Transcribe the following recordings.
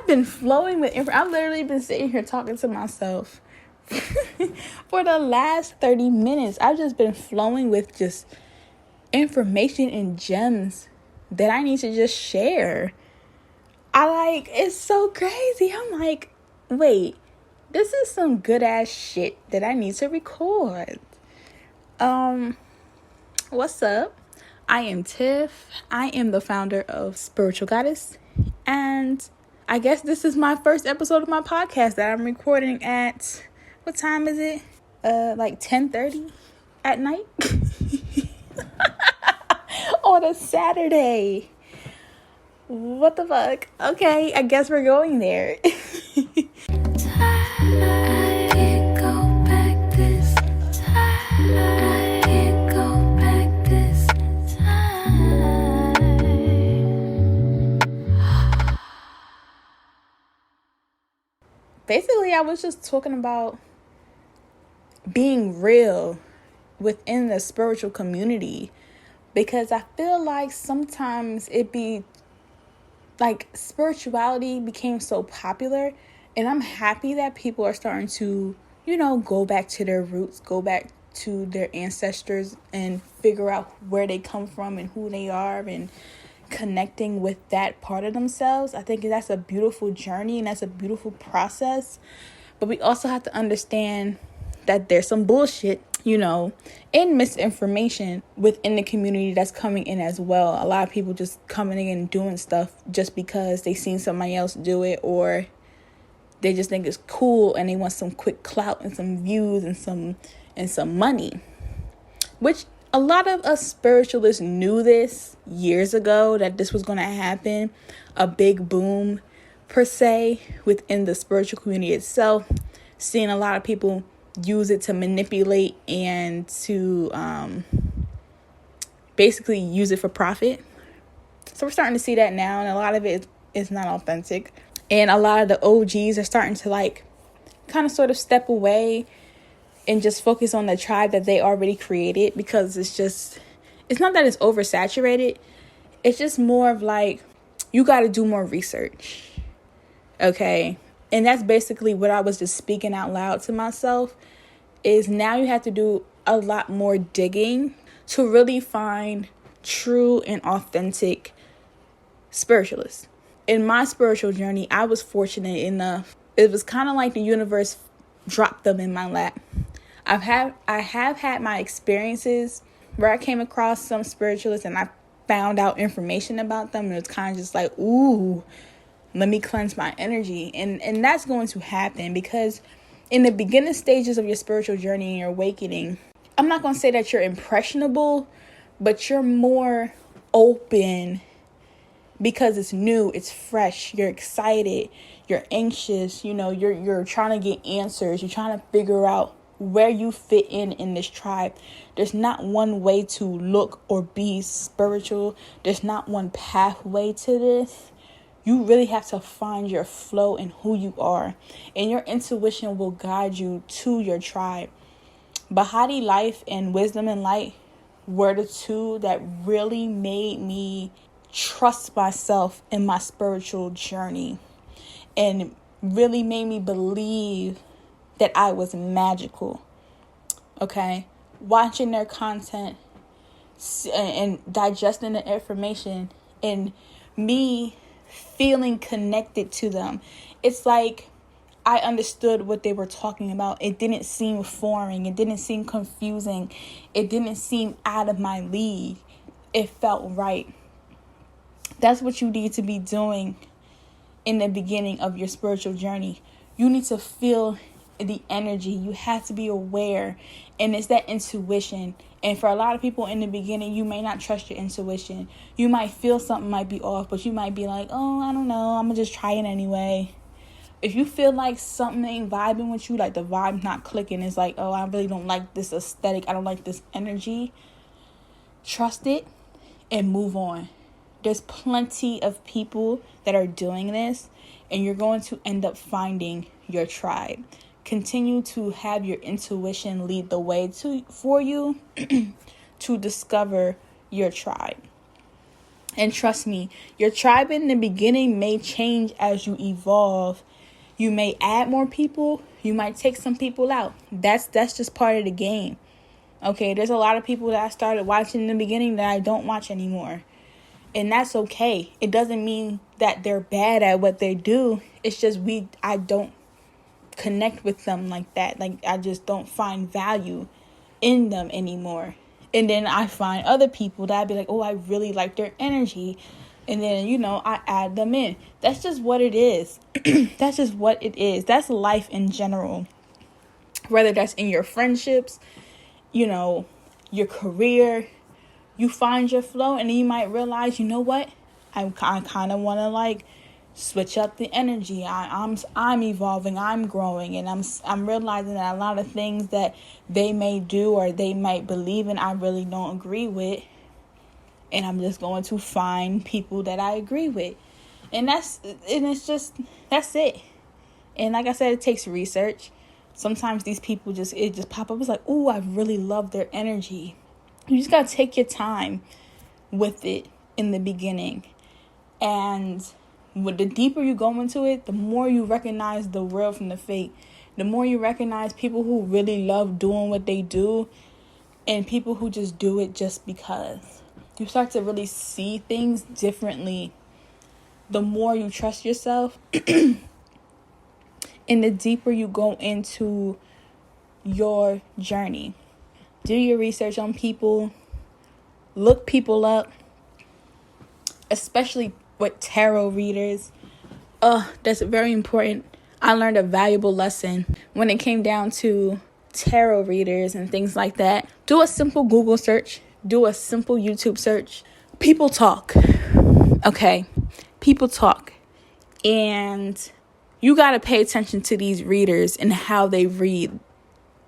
I've been flowing with I've literally been sitting here talking to myself for the last 30 minutes. I've just been flowing with just information and gems that I need to just share. It's so crazy. I'm like, wait, this is some good ass shit that I need to record. What's up? I am Tiff. I am the founder of Spiritual Goddess, and I guess this is my first episode of my podcast that I'm recording at, what time is it? 10:30 at night on a Saturday. What the fuck? Okay, I guess we're going there. Basically, I was just talking about being real within the spiritual community, because I feel like sometimes it be like spirituality became so popular, and I'm happy that people are starting to, go back to their roots, go back to their ancestors and figure out where they come from and who they are and connecting with that part of themselves. I think that's a beautiful journey and that's a beautiful process. But we also have to understand that there's some bullshit, and misinformation within the community that's coming in as well. A lot of people just coming in and doing stuff just because they seen somebody else do it, or they just think it's cool and they want some quick clout and some views and some money, which a lot of us spiritualists knew this years ago, that this was going to happen, a big boom per se within the spiritual community itself, seeing a lot of people use it to manipulate and to basically use it for profit. So we're starting to see that now, and a lot of it is not authentic, and a lot of the OGs are starting to kind of sort of step away and just focus on the tribe that they already created, because it's not that it's oversaturated. It's just more of you got to do more research. Okay. And that's basically what I was just speaking out loud to myself, is now you have to do a lot more digging to really find true and authentic spiritualists. In my spiritual journey, I was fortunate enough. It was kind of like the universe dropped them in my lap. I have had my experiences where I came across some spiritualists and I found out information about them, and it's kind of just ooh, let me cleanse my energy. And that's going to happen, because in the beginning stages of your spiritual journey and your awakening, I'm not going to say that you're impressionable, but you're more open, because it's new, it's fresh, you're excited, you're anxious, you're trying to get answers, you're trying to figure out where you fit in this tribe. There's not one way to look or be spiritual. There's not one pathway to this. You really have to find your flow in who you are, and your intuition will guide you to your tribe. Bahati Life and Wisdom and Light were the two that really made me trust myself in my spiritual journey, and really made me believe that I was magical. Okay? Watching their content and digesting the information, and me feeling connected to them. It's like I understood what they were talking about. It didn't seem foreign. It didn't seem confusing. It didn't seem out of my league. It felt right. That's what you need to be doing in the beginning of your spiritual journey. You need to feel the energy. You have to be aware, and it's that intuition. And for a lot of people in the beginning, you may not trust your intuition. You might feel something might be off, but you might be like, oh, I don't know, I'm gonna just try it anyway. If you feel like something ain't vibing with you, like the vibe's not clicking, it's like, oh, I really don't like this aesthetic, I don't like this energy, trust it and move on. There's plenty of people that are doing this, and you're going to end up finding your tribe. Continue to have your intuition lead the way for you to discover your tribe. And trust me, your tribe in the beginning may change as you evolve. You may add more people. You might take some people out. That's just part of the game. Okay, there's a lot of people that I started watching in the beginning that I don't watch anymore. And that's okay. It doesn't mean that they're bad at what they do. It's just I don't connect with them like that. Like, I just don't find value in them anymore. And then I find other people that I'd be like, oh, I really like their energy. And then, I add them in. That's just what it is. That's just what it is. That's life in general. Whether that's in your friendships, your career, you find your flow, and then you might realize, you know what? I kind of want to switch up the energy. I'm evolving, I'm growing, and I'm realizing that a lot of things that they may do or they might believe in, I really don't agree with. And I'm just going to find people that I agree with. And that's it. And like I said, it takes research. Sometimes these people just pop up. It's like, oh, I really love their energy. You just got to take your time with it in the beginning. And the deeper you go into it, the more you recognize the real from the fake. The more you recognize people who really love doing what they do and people who just do it just because. You start to really see things differently the more you trust yourself. And the deeper you go into your journey. Do your research on people. Look people up. Especially with tarot readers. That's very important. I learned a valuable lesson when it came down to tarot readers and things like that. Do a simple Google search. Do a simple YouTube search. People talk. Okay? People talk. And you got to pay attention to these readers and how they read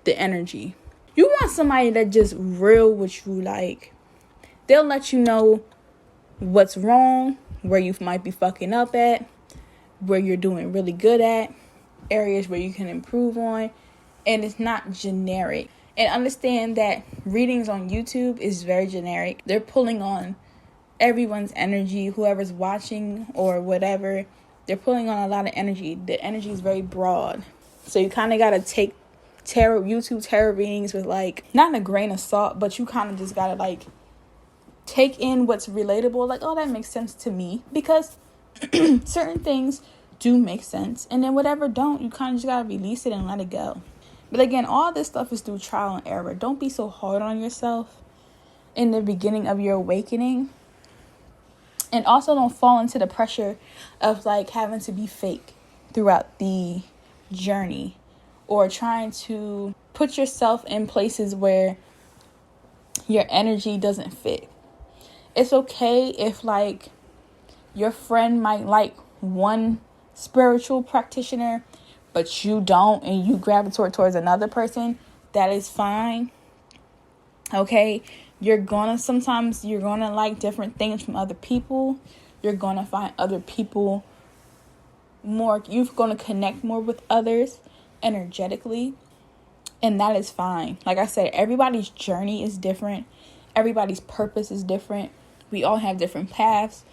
the energy. You want somebody that just real with you. Like, they'll let you know what's wrong, where you might be fucking up at, where you're doing really good at, areas where you can improve on. And it's not generic. And understand that readings on YouTube is very generic. They're pulling on everyone's energy, whoever's watching or whatever. They're pulling on a lot of energy. The energy is very broad. So you kind of got to take YouTube tarot readings with not a grain of salt, but you kind of just got to take in what's relatable. Oh, that makes sense to me. Because certain things do make sense. And then whatever don't, you kind of just got to release it and let it go. But again, all this stuff is through trial and error. Don't be so hard on yourself in the beginning of your awakening. And also don't fall into the pressure of having to be fake throughout the journey. Or trying to put yourself in places where your energy doesn't fit. It's okay if your friend might like one spiritual practitioner, but you don't, and you gravitate towards another person. That is fine. Okay? Sometimes you're gonna like different things from other people. You're gonna find other people more, you're gonna connect more with others energetically. And that is fine. Like I said, everybody's journey is different. Everybody's purpose is different. We all have different paths.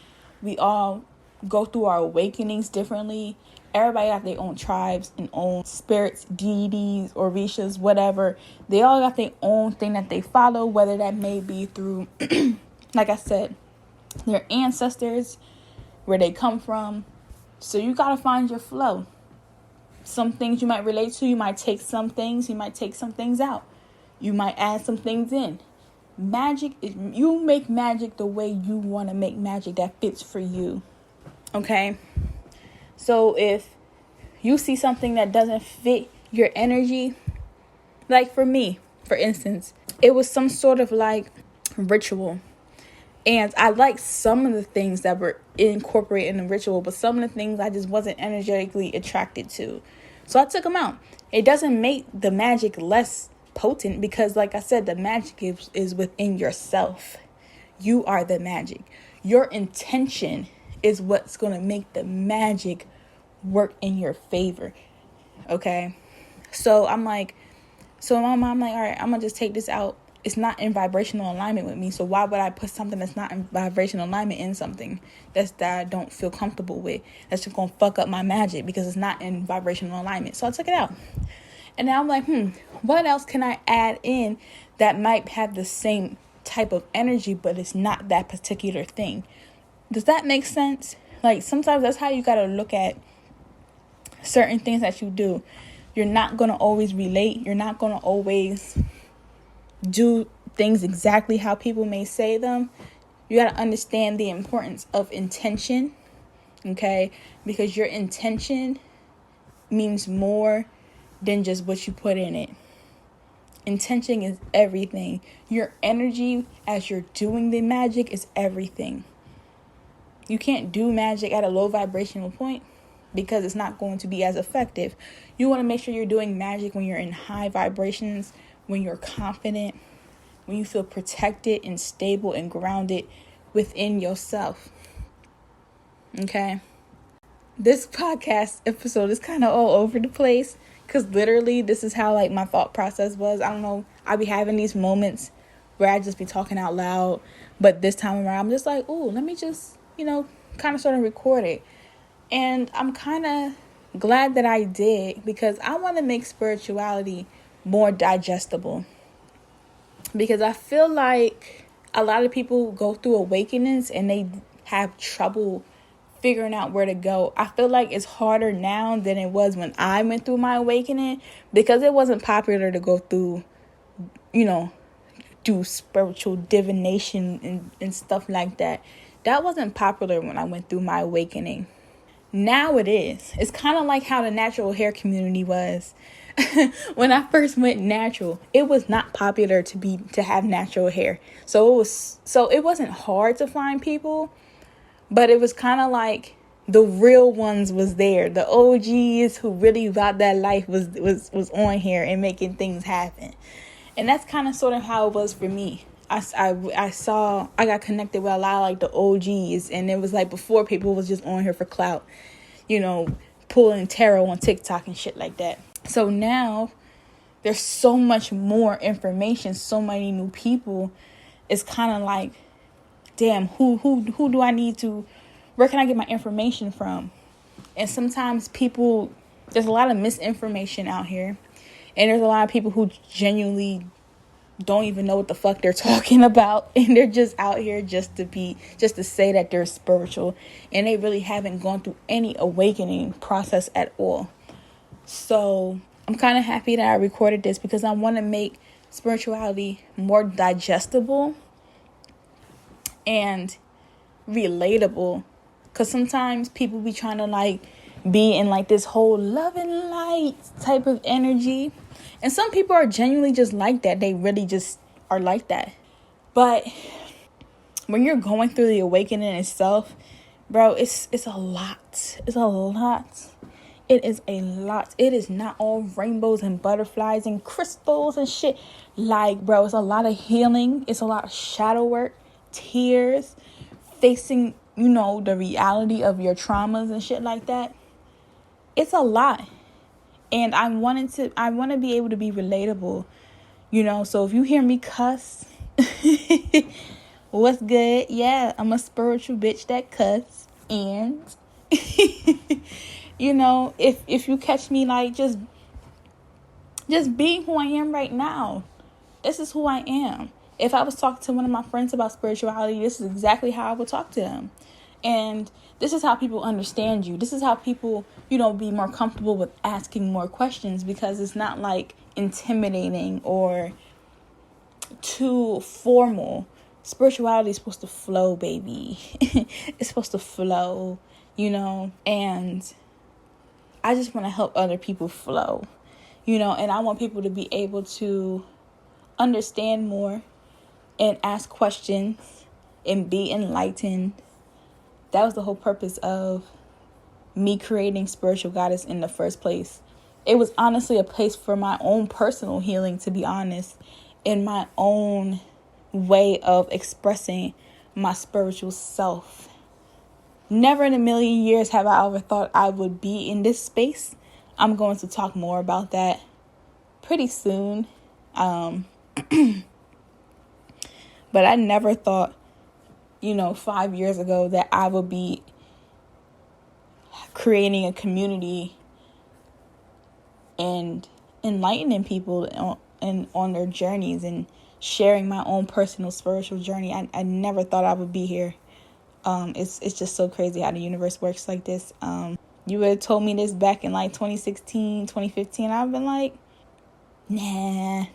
We all go through our awakenings differently. Everybody got their own tribes and own spirits, deities, orishas, whatever. They all got their own thing that they follow, whether that may be through, like I said, their ancestors, where they come from. So you got to find your flow. Some things you might relate to. You might take some things. You might take some things out. You might add some things in. You make magic the way you want to make magic that fits for you. Okay? So if you see something that doesn't fit your energy, for me, for instance, it was some sort of ritual. And I liked some of the things that were incorporated in the ritual, but some of the things I just wasn't energetically attracted to. So I took them out. It doesn't make the magic less potent because, like I said, the magic is within yourself. You are the magic. Your intention is what's going to make the magic work in your favor. Okay? So I'm like, all right, I'm going to just take this out it's not in vibrational alignment with me. So why would I put something that's not in vibrational alignment in something that I don't feel comfortable with? That's just going to fuck up my magic because it's not in vibrational alignment. So I took it out. And now I'm like, what else can I add in that might have the same type of energy, but it's not that particular thing? Does that make sense? Like, sometimes that's how you got to look at certain things that you do. You're not going to always relate. You're not going to always do things exactly how people may say them. You got to understand the importance of intention, okay? Because your intention means more than just what you put in it. Intention is everything. Your energy as you're doing the magic is everything. You can't do magic at a low vibrational point because it's not going to be as effective. You want to make sure you're doing magic when you're in high vibrations, when you're confident, when you feel protected and stable and grounded within yourself. Okay? This podcast episode is kind of all over the place because literally this is how like my thought process was. I don't know. I be having these moments where I just be talking out loud. But this time around, I'm just like, ooh, let me just, kind of sort of record it. And I'm kind of glad that I did because I want to make spirituality more digestible. Because I feel like a lot of people go through awakenings and they have trouble figuring out where to go. I feel like it's harder now than it was when I went through my awakening because it wasn't popular to go through, do spiritual divination and stuff like that. That wasn't popular when I went through my awakening. Now it is. It's kind of like how the natural hair community was. When I first went natural, it was not popular to have natural hair. So it wasn't hard to find people, but it was kind of like the real ones was there. The OGs who really got that life was on here and making things happen. And that's kind of sort of how it was for me. I got connected with a lot of like the OGs, and it was like before people was just on here for clout, pulling tarot on TikTok and shit like that. So now there's so much more information, so many new people. It's kind of like, damn, who do I need to, where can I get my information from? And sometimes there's a lot of misinformation out here, and there's a lot of people who genuinely don't even know what the fuck they're talking about, and they're just out here just to say that they're spiritual, and they really haven't gone through any awakening process at all. So I'm kind of happy that I recorded this because I want to make spirituality more digestible and relatable, because sometimes people be trying to like be in like this whole love and light type of energy. And some people are genuinely just like that. They really just are like that. But when you're going through the awakening itself, bro, it's a lot. It's a lot. It is a lot. It is not all rainbows and butterflies and crystals and shit. Like, bro, it's a lot of healing. It's a lot of shadow work, tears, facing, the reality of your traumas and shit like that. It's a lot. And I want to be able to be relatable, so if you hear me cuss, what's good? Yeah, I'm a spiritual bitch that cuss. And, if you catch me like just being who I am right now, this is who I am. If I was talking to one of my friends about spirituality, this is exactly how I would talk to them. And this is how people understand you. This is how people, be more comfortable with asking more questions, because it's not like intimidating or too formal. Spirituality is supposed to flow, baby. It's supposed to flow, and I just want to help other people flow, and I want people to be able to understand more and ask questions and be enlightened. That was the whole purpose of me creating Spiritual Goddess in the first place. It was honestly a place for my own personal healing, to be honest, in my own way of expressing my spiritual self. Never in a million years have I ever thought I would be in this space. I'm going to talk more about that pretty soon. But I never thought, 5 years ago that I would be creating a community and enlightening people on their journeys and sharing my own personal spiritual journey. I never thought I would be here. It's just so crazy how the universe works like this. You would have told me this back in like 2016, 2015. I've been like, nah.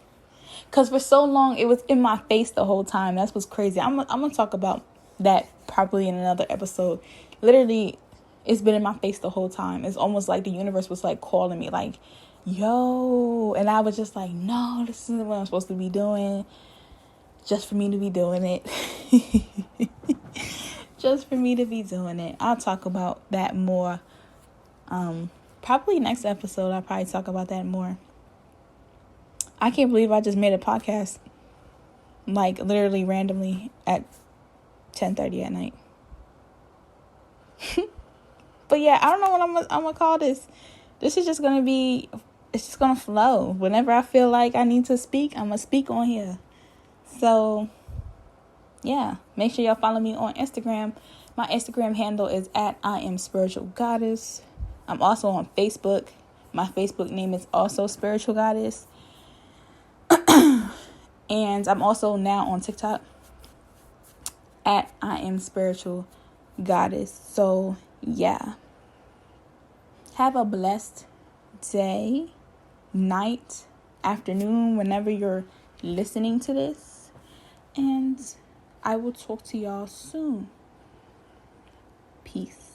Because for so long, it was in my face the whole time. That's what's crazy. I'm going to talk about that probably in another episode. Literally, it's been in my face the whole time. It's almost like the universe was like calling me like, yo. And I was just like, no, this isn't what I'm supposed to be doing. Just for me to be doing it. Just for me to be doing it. I'll talk about that more. Probably next episode, I'll probably talk about that more. I can't believe I just made a podcast, like literally randomly at 10:30 at night. But yeah, I don't know what I'm gonna call this. This is just gonna be, it's just gonna flow. Whenever I feel like I need to speak, I'm gonna speak on here. So yeah, make sure y'all follow me on Instagram. My Instagram handle is @IamSpiritualGoddess. I'm also on Facebook. My Facebook name is also Spiritual Goddess. And I'm also now on TikTok @IamSpiritualGoddess. So yeah, have a blessed day, night, afternoon, whenever you're listening to this. And I will talk to y'all soon. Peace.